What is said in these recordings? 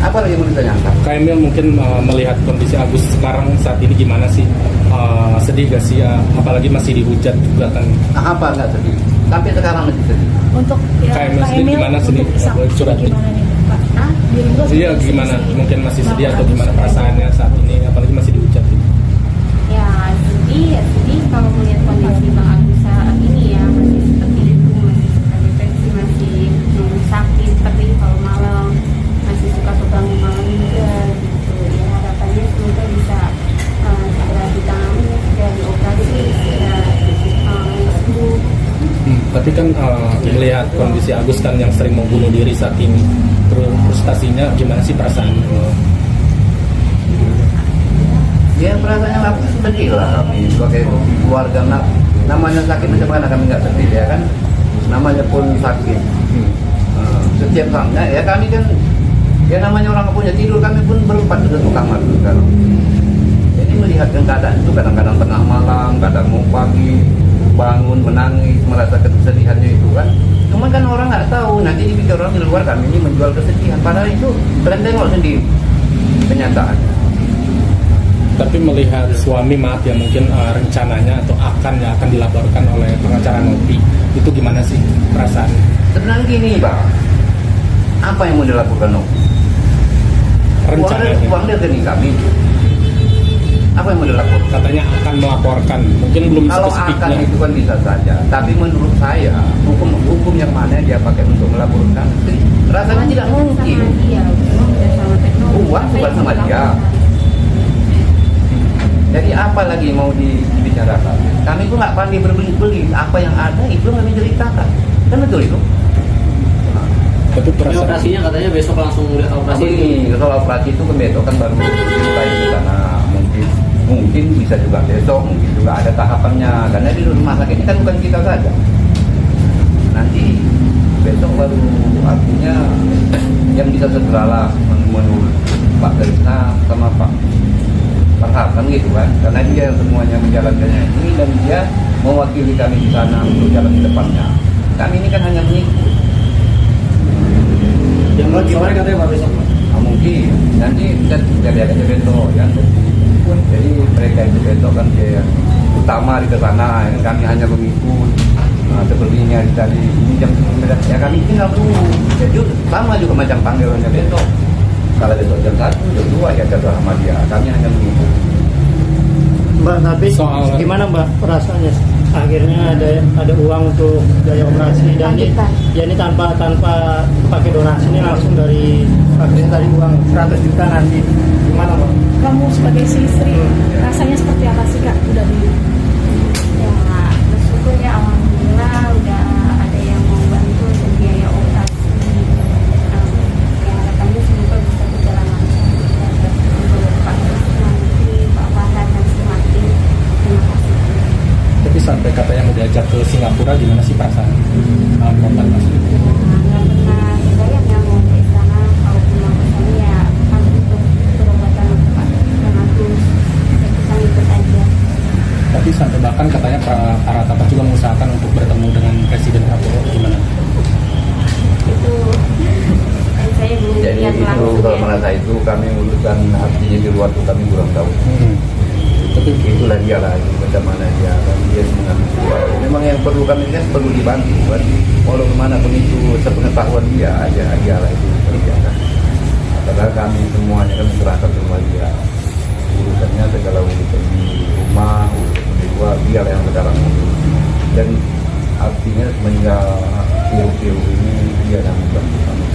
Apa lagi mau ditanyakan? Kak Emil mungkin melihat kondisi Agus sekarang saat ini gimana sih? Sedih gak sih? Apalagi masih dihujat juga kan? Apa nggak sedih? Sampai sekarang masih sedih. Untuk ya, Kak Emil sendiri gimana sih? Curhat gimana nih Pak? Iya gimana? Mungkin masih sedih atau gimana perasaannya saat ini? Apalagi masih dihujat gitu. Ya sedih kalau melihat kondisi Bang Agus saat ini ya masih seperti itu, masih suka depresi, masih sakit, tapi kalau malam masih suka bangun malam juga gitu. Ya harapannya semoga bisa segera ditangani, segera dioperasi, segera sembuh. Tapi kan melihat kondisi Agus kan yang sering mau bunuh diri saking frustasinya, gimana sih perasaan? Ya perasaannya apa sedih lah kami sebagai keluarga. Namanya sakit macam mana kami nggak sedih ya kan? Namanya pun sakit. Setiap saatnya ya kami kan ya namanya orang punya tidur, kami pun berempat di satu kamar kan. Jadi melihat keadaan itu kadang-kadang tengah malam, kadang mau pagi, bangun menangis merasa kesedihannya itu kan. Cuma kan orang nggak tahu, nanti dipikir orang di luar kami ini menjual kesedihan, padahal itu kalian tengok sendiri kenyataannya. Tapi melihat suami maaf ya mungkin rencananya atau akan dilaporkan oleh pengacara Nopi, itu gimana sih perasaan? Sebenarnya gini Pak, apa yang mau dilakukan Nopi? Rencananya Uang dia rekening kami. Apa yang mau dilakukan? Katanya akan melaporkan, mungkin belum Kalau akan spesifiknya. itu kan bisa saja, tapi menurut saya hukum yang mana dia pakai untuk melaporkan rasanya tidak mungkin. Uang bukan sama dia. Jadi apa lagi mau dibicarakan? Kami itu nggak pandai berbeli-beli, apa yang ada itu kami ceritakan. Kan betul itu. Tapi perasaan operasinya katanya besok langsung operasi. Kalau operasi itu kan besok kan baru mulai di sana. Mungkin bisa juga besok, mungkin juga ada tahapannya. Karena di rumah sakit ini kan bukan kita saja. Nanti besok baru artinya yang bisa segeralah menurut Pak Krisna sama Pak Farhad kan gitu kan. Karena dia yang semuanya menjalankannya ini dan dia mewakili kami di sana untuk jalan di depannya. Kami ini kan hanya mengikut. Yang gimana katanya Pak besok? Mungkin nanti kita lihat aja besok ya. Jadi mereka itu besok kan yang utama di sana, kami hanya mengikut. Sepertinya tadi ini jam 9 ya kami tinggal dulu. Jadi sama juga macam panggilannya besok. Kalau besok jam 1, jam 2 ya jadwal sama dia. Kami hanya mengikut. Mbak, tapi gimana Mbak perasaannya? Akhirnya ada uang untuk biaya operasi dan ini tanpa pakai donasi, ini langsung dari akhirnya tadi uang 100 juta nanti. Gimana Mbak? Kamu sebagai istri rasanya seperti apa sih Kak? Udah di Ya bersyukur ya, alhamdulillah udah ada yang mau bantu untuk biaya operasi. Ya harapannya semoga bisa berjalan lancar. Untuk Pak nanti Pak Farhad dan Semakin, terima kasih. tapi sampai katanya mau diajak ke Singapura, gimana sih perasaan korban Mas? Nggak pernah kebayang ya mau ke sana, kalau pulang ke sana ya kan untuk perobatan Pak dan Agus, kita ikut aja. Tapi sampai bahkan katanya para tapak juga mengusahakan untuk bertemu dengan Presiden Prabowo, gimana? Itu saya belum Jadi lihat itu langsung kalau ya. merasa itu kami urusan artinya di luar itu kami kurang tahu. Tapi itulah dia lagi bagaimana dia dan dia mengambil suara. Memang yang perlu kami lihat perlu dibantu kan. Walau kemana pun itu sepengetahuan dia aja lah itu kerjakan. Padahal kami semuanya kan serahkan semua dia. Urusannya segala urusan di rumah, urusan di luar dia yang sekarang ngurus. Dan artinya semenjak virus ini dia yang membantu kami.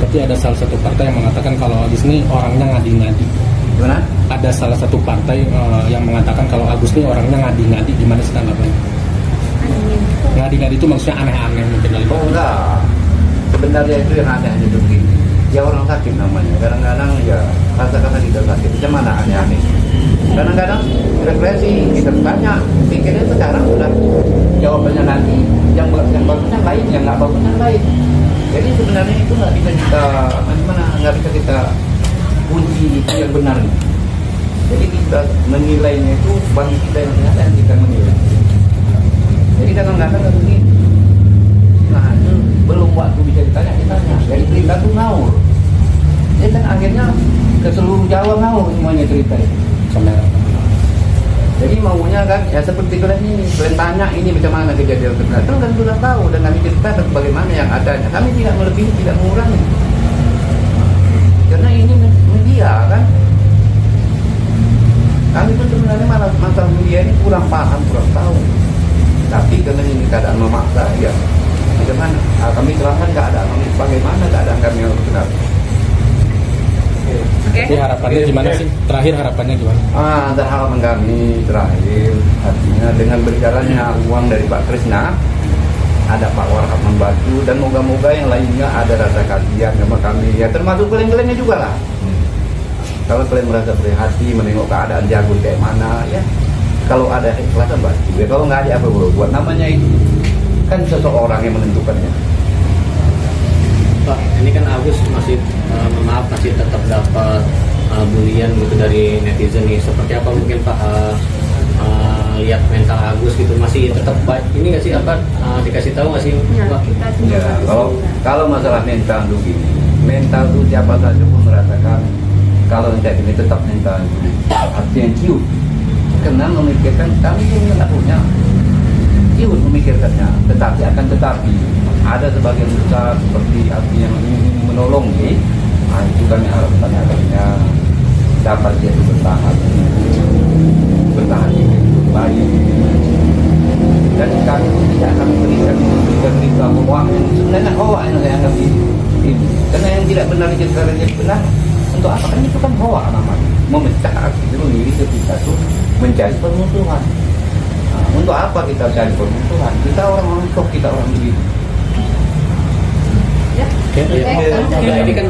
Tapi ada salah satu partai yang mengatakan kalau Agus ini orangnya ngadi-ngadi. Gimana? Ada salah satu partai yang mengatakan kalau Agus ini orangnya ngadi-ngadi. Gimana sih tanggapannya? Ngadi-ngadi itu maksudnya aneh-aneh mungkin dari Oh enggak. Sebenarnya itu yang aneh hanya begini. Ya orang sakit namanya. Kadang-kadang ya kata-kata kita sakit. Macam mana aneh-aneh? Kadang-kadang depresi kita tanya. Pikirnya sekarang sudah jawabannya nanti. Yang bagusnya lain, yang nggak bagusnya lain. Jadi sebenarnya itu nggak bisa kita nggak bisa kita kunci itu yang benar. Jadi kita menilainya itu bagi kita yang ternyata yang kita menilai. Jadi kadang-kadang begini. Nah itu belum waktu bisa ditanya. Jadi kita tuh ngawur. seluruh Jawa mau semuanya cerita itu. Jadi maunya kan ya seperti kalian ini, kalian tanya ini macam mana kejadian sebenarnya, kan kalian sudah tahu dan kami ceritakan bagaimana yang adanya. Kami tidak melebihi, tidak mengurangi. Karena ini media kan. Kami pun sebenarnya masalah media ini kurang paham, kurang tahu. Tapi karena ini keadaan memaksa, ya bagaimana? Kami terangkan keadaan kami, bagaimana keadaan kami yang benar. Jadi harapannya gimana sih? Terakhir harapannya gimana? Harapan kami terakhir artinya dengan berjalannya uang dari Pak Krisna, ada Pak Warhab membantu, dan moga-moga yang lainnya ada rasa kasihan sama kami, ya termasuk kalian-kaliannya juga lah. Kalau kalian merasa berhati menengok keadaan jago kayak mana, ya kalau ada ikhlasan bantu. Ya kalau nggak ada apa buat, namanya itu kan seseorang yang menentukannya. Pak, ini kan Agus masih masih tetap dapat bulian gitu dari netizen nih. Seperti apa mungkin Pak lihat mental Agus gitu, masih tetap baik ini nggak sih, apa dikasih tahu nggak sih Pak? Ya, kalau masalah mental tuh gini, mental tuh siapa saja pun merasakan. Kalau tidak ini tetap mental, artinya ciut, karena memikirkan kami yang tidak punya, ciut memikirkannya, tetapi ada sebagian besar seperti artinya yang ingin menolong nih, itu kami harapkan adanya dapat dia bertahan ini baik, dan kami tidak akan berikan berita hoax, sebenarnya hoax yang saya anggap ini, karena yang tidak benar diceritakan jadi benar. Untuk apa? Kan itu kan hoax namanya, memecah aksi diri ketika itu mencari permusuhan. Untuk apa kita cari permusuhan? Kita orang sok, kita orang begitu. Ini kan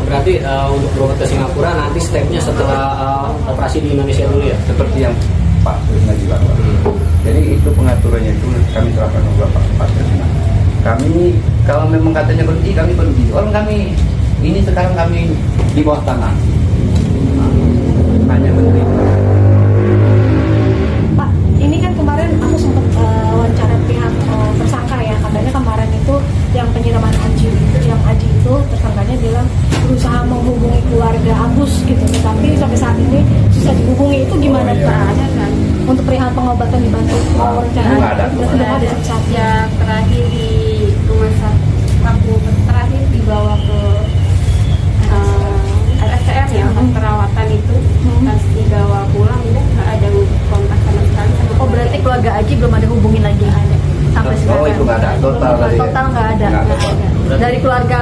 berarti untuk berobat ke Singapura nanti stepnya setelah operasi di Indonesia dulu ya? Seperti yang Pak Krisna juga. Jadi itu pengaturannya itu kami serahkan kepada Pak Krisna. Kami kalau memang katanya berhenti, kami berhenti. Orang kami ini sekarang kami di bawah tanah, hanya menerima. Pak, ini kan kemarin aku sempat wawancara pihak tersangka ya, katanya kemarin itu yang penyiraman Aji itu tersangkanya bilang berusaha menghubungi keluarga Agus gitu, tapi sampai saat ini susah dihubungi. Itu gimana Pak? Ada kan? Untuk perihal pengobatan dibantu wawancara sudah ada saat Ya terakhir di rumah sakit, aku terakhir dibawa ke RSCM ya, perawatan itu pas dibawa pulang udah nggak ada kontak sama sekali. Oh berarti keluarga Aji belum ada hubungin lagi? Ada sampai sekarang? Oh itu nggak ada, total nggak ada. Dari keluarga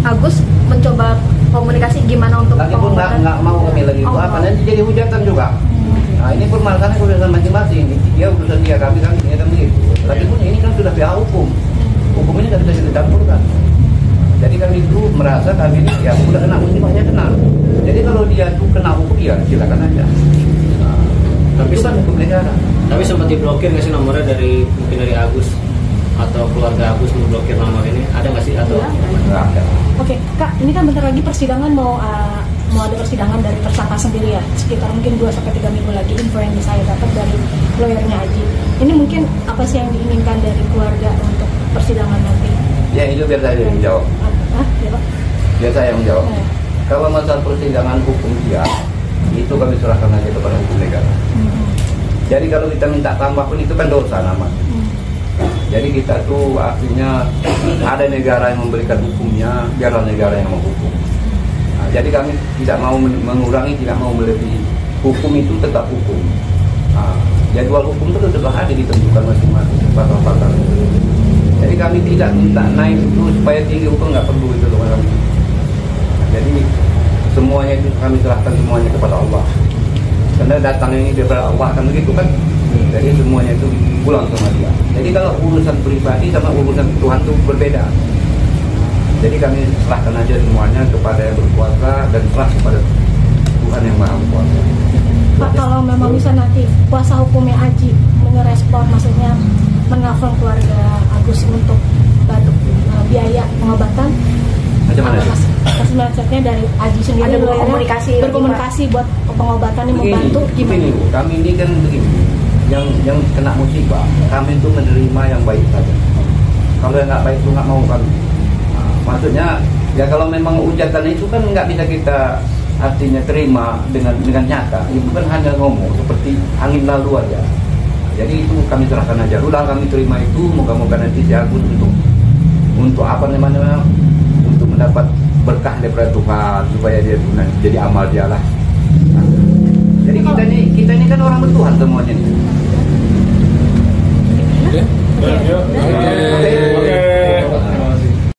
Agus mencoba komunikasi gimana untuk lagi pun nggak mau kami lagi itu apa, nanti jadi hujatan juga. Nah ini permasalahannya urusan masing-masing, dia urusan dia, kami begitu. Lagi pun ini kan sudah pihak hukum ini nggak bisa dicampurkan. Jadi kami itu merasa kami ini ya sudah kena musibahnya kena. Jadi kalau dia tuh kena hukum ya silakan aja. Tapi kan hukum negara. Tapi sempat diblokir nggak sih nomornya dari mungkin dari Agus atau keluarga Agus memblokir nomor ini? Ada nggak sih atau? Nggak ada. Oke, Kak, ini kan bentar lagi persidangan mau ada persidangan dari tersangka sendiri ya, sekitar mungkin 2-3 minggu lagi, info yang saya dapat dari lawyernya Aji. Ini mungkin apa sih yang diinginkan dari keluarga untuk persidangan nanti? Ya itu biar saya yang jawab. Ya, Pak? Biar saya yang jawab. Kalau masalah persidangan hukum dia, itu kami serahkan aja kepada hukum negara. Jadi kalau kita minta tambah pun itu kan dosa namanya. Jadi kita tuh artinya ada negara yang memberikan hukumnya, biarlah negara yang menghukum. Nah, jadi kami tidak mau mengurangi, tidak mau melebihi. Hukum itu tetap hukum. Nah, jadwal hukum itu sudah ada ditentukan masing-masing pasal-pasal. Jadi kami tidak minta naik itu supaya tinggi hukum, nggak perlu itu loh kami. Nah, jadi semuanya itu kami serahkan semuanya kepada Allah. Karena datang ini daripada Allah kan begitu kan. Jadi semuanya itu pulang sama dia. Jadi kalau urusan pribadi sama urusan Tuhan itu berbeda. Jadi kami serahkan aja semuanya kepada yang berkuasa dan serah kepada Tuhan yang Maha Kuasa. Pak, kalau memang bisa nanti kuasa hukumnya Aji merespon, maksudnya menelpon keluarga Agus untuk bantu biaya pengobatan, Macam mana? Maksudnya dari Aji sendiri ada berkomunikasi buat pengobatan yang membantu gimana? Begini, kami ini kan begini, yang kena musibah, kami itu menerima yang baik saja. Kalau yang nggak baik itu nggak mau kami. Maksudnya ya kalau memang hujatan itu kan nggak bisa kita artinya terima dengan nyata, itu bukan hanya ngomong seperti angin lalu aja. Jadi itu kami serahkan aja, udah kami terima itu, moga-moga nanti si Agus untuk apa namanya, untuk mendapat berkah daripada Tuhan, supaya dia jadi amal dia lah. Jadi kita ini kan orang bertuhan semuanya nih.